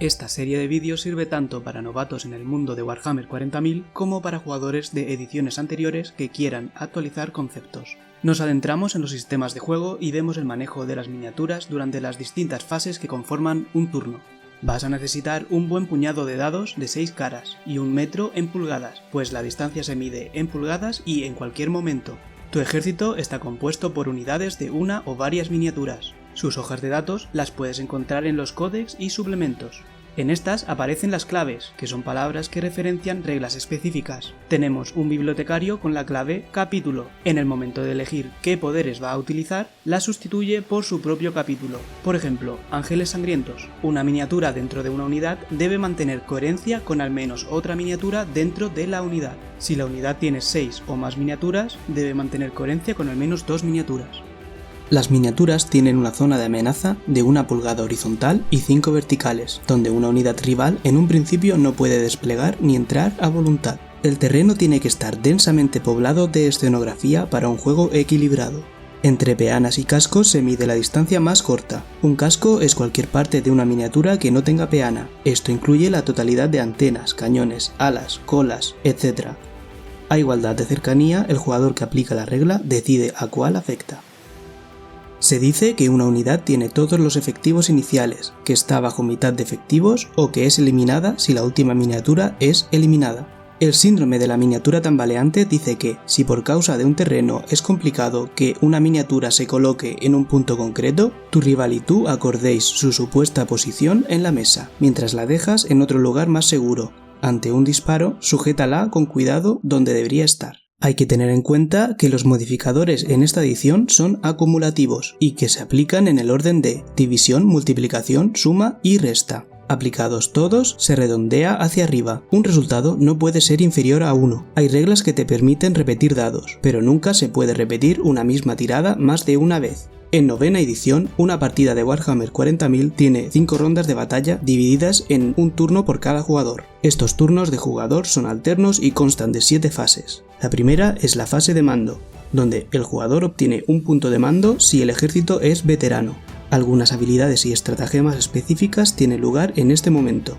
Esta serie de vídeos sirve tanto para novatos en el mundo de Warhammer 40.000 como para jugadores de ediciones anteriores que quieran actualizar conceptos. Nos adentramos en los sistemas de juego y vemos el manejo de las miniaturas durante las distintas fases que conforman un turno. Vas a necesitar un buen puñado de dados de 6 caras y 1 metro en pulgadas, pues la distancia se mide en pulgadas y en cualquier momento. Tu ejército está compuesto por unidades de una o varias miniaturas. Sus hojas de datos las puedes encontrar en los códex y suplementos. En estas aparecen las claves, que son palabras que referencian reglas específicas. Tenemos un bibliotecario con la clave capítulo. En el momento de elegir qué poderes va a utilizar, la sustituye por su propio capítulo. Por ejemplo, Ángeles Sangrientos. Una miniatura dentro de una unidad debe mantener coherencia con al menos otra miniatura dentro de la unidad. Si la unidad tiene 6 o más miniaturas, debe mantener coherencia con al menos 2 miniaturas. Las miniaturas tienen una zona de amenaza de 1 pulgada horizontal y 5 verticales, donde una unidad rival en un principio no puede desplegar ni entrar a voluntad. El terreno tiene que estar densamente poblado de escenografía para un juego equilibrado. Entre peanas y cascos se mide la distancia más corta. Un casco es cualquier parte de una miniatura que no tenga peana. Esto incluye la totalidad de antenas, cañones, alas, colas, etc. A igualdad de cercanía, el jugador que aplica la regla decide a cuál afecta. Se dice que una unidad tiene todos los efectivos iniciales, que está bajo mitad de efectivos o que es eliminada si la última miniatura es eliminada. El síndrome de la miniatura tambaleante dice que, si por causa de un terreno es complicado que una miniatura se coloque en un punto concreto, tu rival y tú acordéis su supuesta posición en la mesa, mientras la dejas en otro lugar más seguro. Ante un disparo, sujétala con cuidado donde debería estar. Hay que tener en cuenta que los modificadores en esta edición son acumulativos y que se aplican en el orden de división, multiplicación, suma y resta. Aplicados todos, se redondea hacia arriba. Un resultado no puede ser inferior a 1. Hay reglas que te permiten repetir dados, pero nunca se puede repetir una misma tirada más de una vez. En novena edición, una partida de Warhammer 40.000 tiene 5 rondas de batalla divididas en un turno por cada jugador. Estos turnos de jugador son alternos y constan de 7 fases. La primera es la fase de mando, donde el jugador obtiene un punto de mando si el ejército es veterano. Algunas habilidades y estratagemas específicas tienen lugar en este momento.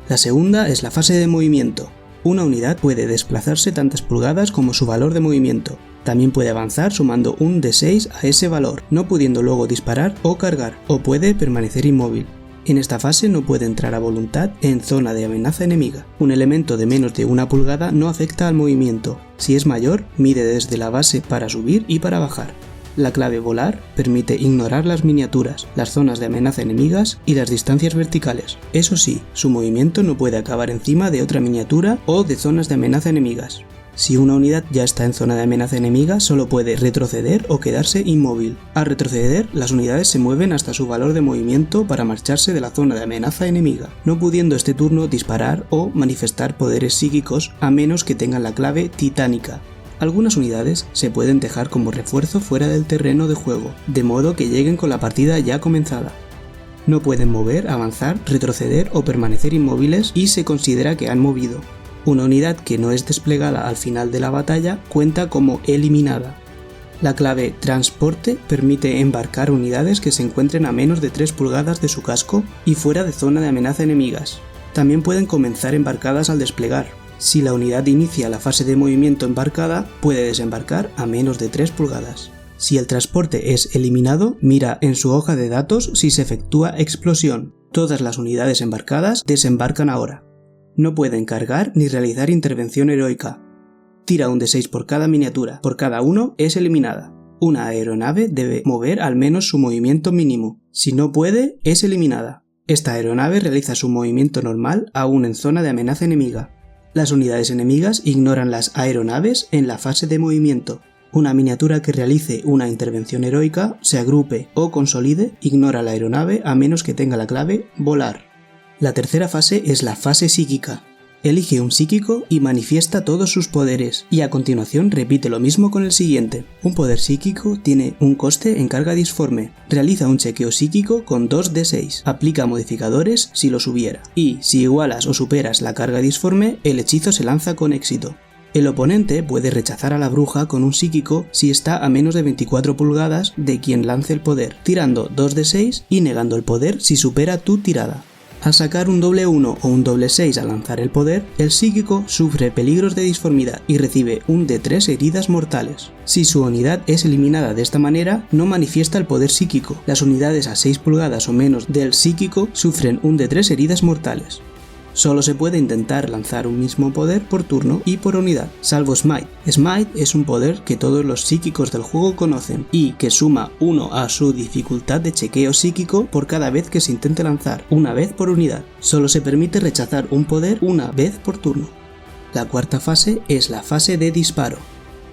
La segunda es la fase de movimiento. Una unidad puede desplazarse tantas pulgadas como su valor de movimiento. También puede avanzar sumando un D6 a ese valor, no pudiendo luego disparar o cargar, o puede permanecer inmóvil. En esta fase no puede entrar a voluntad en zona de amenaza enemiga. Un elemento de menos de 1 pulgada no afecta al movimiento. Si es mayor, mide desde la base para subir y para bajar. La clave volar permite ignorar las miniaturas, las zonas de amenaza enemigas y las distancias verticales. Eso sí, su movimiento no puede acabar encima de otra miniatura o de zonas de amenaza enemigas. Si una unidad ya está en zona de amenaza enemiga, solo puede retroceder o quedarse inmóvil. Al retroceder, las unidades se mueven hasta su valor de movimiento para marcharse de la zona de amenaza enemiga, no pudiendo este turno disparar o manifestar poderes psíquicos a menos que tengan la clave titánica. Algunas unidades se pueden dejar como refuerzo fuera del terreno de juego, de modo que lleguen con la partida ya comenzada. No pueden mover, avanzar, retroceder o permanecer inmóviles y se considera que han movido. Una unidad que no es desplegada al final de la batalla cuenta como eliminada. La clave transporte permite embarcar unidades que se encuentren a menos de 3 pulgadas de su casco y fuera de zona de amenaza enemigas. También pueden comenzar embarcadas al desplegar. Si la unidad inicia la fase de movimiento embarcada, puede desembarcar a menos de 3 pulgadas. Si el transporte es eliminado, mira en su hoja de datos si se efectúa explosión. Todas las unidades embarcadas desembarcan ahora. No pueden cargar ni realizar intervención heroica. Tira un D6 por cada miniatura, por cada uno es eliminada. Una aeronave debe mover al menos su movimiento mínimo. Si no puede, es eliminada. Esta aeronave realiza su movimiento normal aún en zona de amenaza enemiga. Las unidades enemigas ignoran las aeronaves en la fase de movimiento. Una miniatura que realice una intervención heroica, se agrupe o consolide, ignora la aeronave a menos que tenga la clave volar. La tercera fase es la fase psíquica. Elige un psíquico y manifiesta todos sus poderes, y a continuación repite lo mismo con el siguiente. Un poder psíquico tiene un coste en carga disforme. Realiza un chequeo psíquico con 2d6. Aplica modificadores si los hubiera. Y si igualas o superas la carga disforme, el hechizo se lanza con éxito. El oponente puede rechazar a la bruja con un psíquico si está a menos de 24 pulgadas de quien lance el poder, tirando 2d6 y negando el poder si supera tu tirada. Al sacar un doble 1 o un doble 6 al lanzar el poder, el psíquico sufre peligros de disformidad y recibe un de 3 heridas mortales. Si su unidad es eliminada de esta manera, no manifiesta el poder psíquico. Las unidades a 6 pulgadas o menos del psíquico sufren un de 3 heridas mortales. Solo se puede intentar lanzar un mismo poder por turno y por unidad, salvo Smite. Smite es un poder que todos los psíquicos del juego conocen y que suma 1 a su dificultad de chequeo psíquico por cada vez que se intente lanzar, una vez por unidad. Solo se permite rechazar un poder una vez por turno. La cuarta fase es la fase de disparo.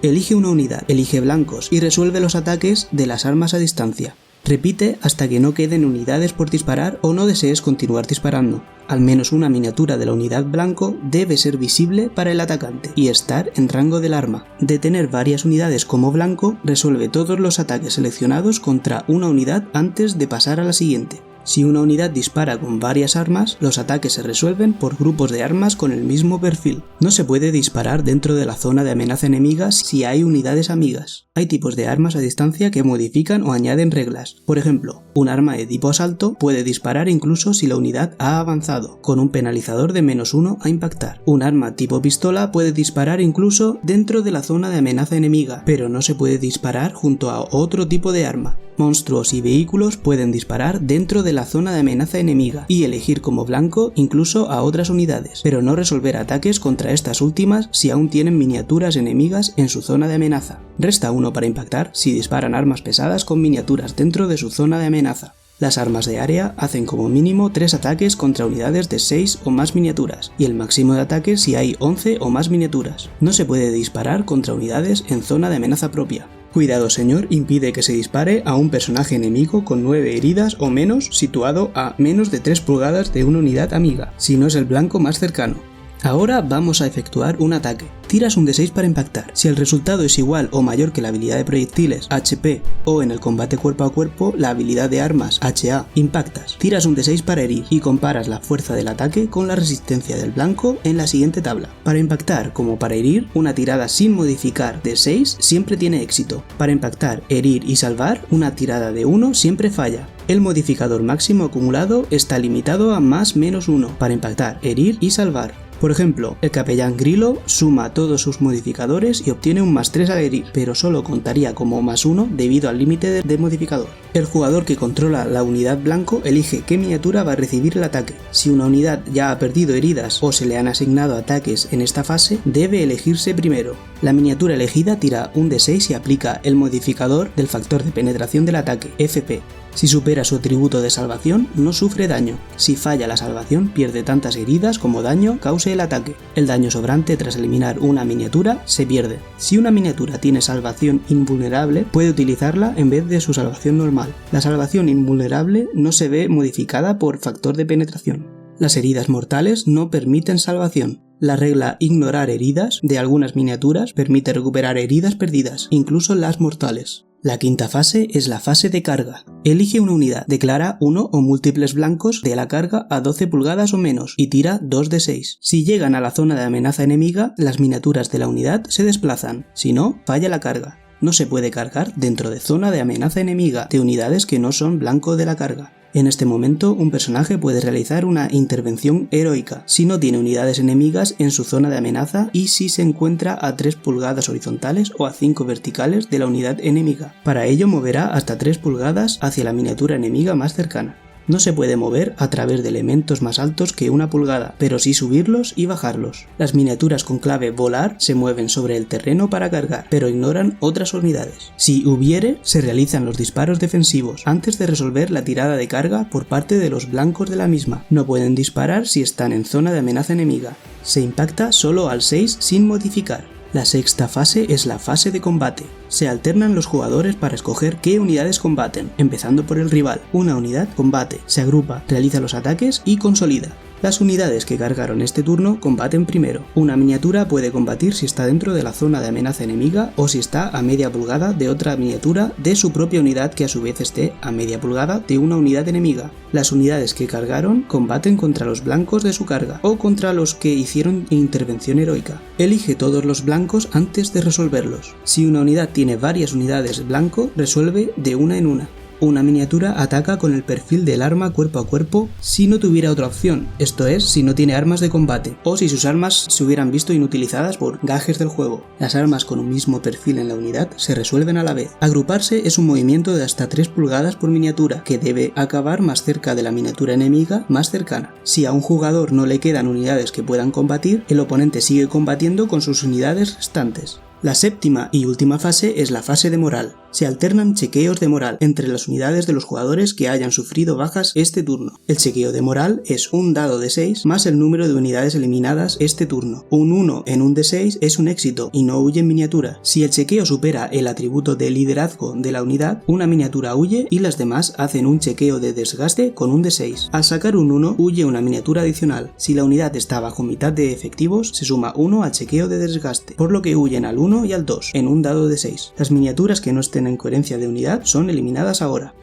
Elige una unidad, elige blancos y resuelve los ataques de las armas a distancia. Repite hasta que no queden unidades por disparar o no desees continuar disparando. Al menos una miniatura de la unidad blanco debe ser visible para el atacante y estar en rango del arma. De tener varias unidades como blanco, resuelve todos los ataques seleccionados contra una unidad antes de pasar a la siguiente. Si una unidad dispara con varias armas, los ataques se resuelven por grupos de armas con el mismo perfil. No se puede disparar dentro de la zona de amenaza enemiga si hay unidades amigas. Hay tipos de armas a distancia que modifican o añaden reglas. Por ejemplo, un arma de tipo asalto puede disparar incluso si la unidad ha avanzado, con un penalizador de -1 a impactar. Un arma tipo pistola puede disparar incluso dentro de la zona de amenaza enemiga, pero no se puede disparar junto a otro tipo de arma. Monstruos y vehículos pueden disparar dentro de la zona de amenaza enemiga y elegir como blanco incluso a otras unidades, pero no resolver ataques contra estas últimas si aún tienen miniaturas enemigas en su zona de amenaza. Resta 1 para impactar si disparan armas pesadas con miniaturas dentro de su zona de amenaza. Las armas de área hacen como mínimo 3 ataques contra unidades de 6 o más miniaturas, y el máximo de ataques si hay 11 o más miniaturas. No se puede disparar contra unidades en zona de amenaza propia. Cuidado señor impide que se dispare a un personaje enemigo con 9 heridas o menos situado a menos de 3 pulgadas de una unidad amiga, si no es el blanco más cercano. Ahora vamos a efectuar un ataque. Tiras un D6 para impactar. Si el resultado es igual o mayor que la habilidad de proyectiles HP o en el combate cuerpo a cuerpo la habilidad de armas HA, impactas. Tiras un D6 para herir y comparas la fuerza del ataque con la resistencia del blanco en la siguiente tabla. Para impactar como para herir, una tirada sin modificar de 6 siempre tiene éxito. Para impactar, herir y salvar, una tirada de 1 siempre falla. El modificador máximo acumulado está limitado a +-1 para impactar, herir y salvar. Por ejemplo, el capellán Grillo suma todos sus modificadores y obtiene un +3 al herir, pero solo contaría como +1 debido al límite de modificador. El jugador que controla la unidad blanco elige qué miniatura va a recibir el ataque. Si una unidad ya ha perdido heridas o se le han asignado ataques en esta fase, debe elegirse primero. La miniatura elegida tira un D6 y aplica el modificador del factor de penetración del ataque, FP. Si supera su atributo de salvación, no sufre daño. Si falla la salvación, pierde tantas heridas como daño cause el ataque. El daño sobrante tras eliminar una miniatura se pierde. Si una miniatura tiene salvación invulnerable, puede utilizarla en vez de su salvación normal. La salvación invulnerable no se ve modificada por factor de penetración. Las heridas mortales no permiten salvación. La regla ignorar heridas de algunas miniaturas permite recuperar heridas perdidas, incluso las mortales. La quinta fase es la fase de carga. Elige una unidad, declara uno o múltiples blancos de la carga a 12 pulgadas o menos y tira 2 de 6. Si llegan a la zona de amenaza enemiga, las miniaturas de la unidad se desplazan, si no, falla la carga. No se puede cargar dentro de zona de amenaza enemiga de unidades que no son blanco de la carga. En este momento, un personaje puede realizar una intervención heroica si no tiene unidades enemigas en su zona de amenaza y si se encuentra a 3 pulgadas horizontales o a 5 verticales de la unidad enemiga. Para ello moverá hasta 3 pulgadas hacia la miniatura enemiga más cercana. No se puede mover a través de elementos más altos que 1 pulgada, pero sí subirlos y bajarlos. Las miniaturas con clave volar se mueven sobre el terreno para cargar, pero ignoran otras unidades. Si hubiere, se realizan los disparos defensivos antes de resolver la tirada de carga por parte de los blancos de la misma. No pueden disparar si están en zona de amenaza enemiga. Se impacta solo al 6 sin modificar. La sexta fase es la fase de combate. Se alternan los jugadores para escoger qué unidades combaten, empezando por el rival. Una unidad combate, se agrupa, realiza los ataques y consolida. Las unidades que cargaron este turno combaten primero. Una miniatura puede combatir si está dentro de la zona de amenaza enemiga o si está a media pulgada de otra miniatura de su propia unidad que a su vez esté a media pulgada de una unidad enemiga. Las unidades que cargaron combaten contra los blancos de su carga o contra los que hicieron intervención heroica. Elige todos los blancos antes de resolverlos. Si una unidad tiene varias unidades blanco, resuelve de una en una. Una miniatura ataca con el perfil del arma cuerpo a cuerpo si no tuviera otra opción, esto es, si no tiene armas de combate, o si sus armas se hubieran visto inutilizadas por gajes del juego. Las armas con un mismo perfil en la unidad se resuelven a la vez. Agruparse es un movimiento de hasta 3 pulgadas por miniatura, que debe acabar más cerca de la miniatura enemiga más cercana. Si a un jugador no le quedan unidades que puedan combatir, el oponente sigue combatiendo con sus unidades restantes. La séptima y última fase es la fase de moral. Se alternan chequeos de moral entre las unidades de los jugadores que hayan sufrido bajas este turno. El chequeo de moral es un dado de 6 más el número de unidades eliminadas este turno. Un 1 en un D6 es un éxito y no huye en miniatura. Si el chequeo supera el atributo de liderazgo de la unidad, una miniatura huye y las demás hacen un chequeo de desgaste con un D6. Al sacar un 1, huye una miniatura adicional. Si la unidad está bajo mitad de efectivos, se suma 1 al chequeo de desgaste, por lo que huyen al 1 y al 2 en un dado de 6. Las miniaturas que no estén en coherencia de unidad son eliminadas ahora.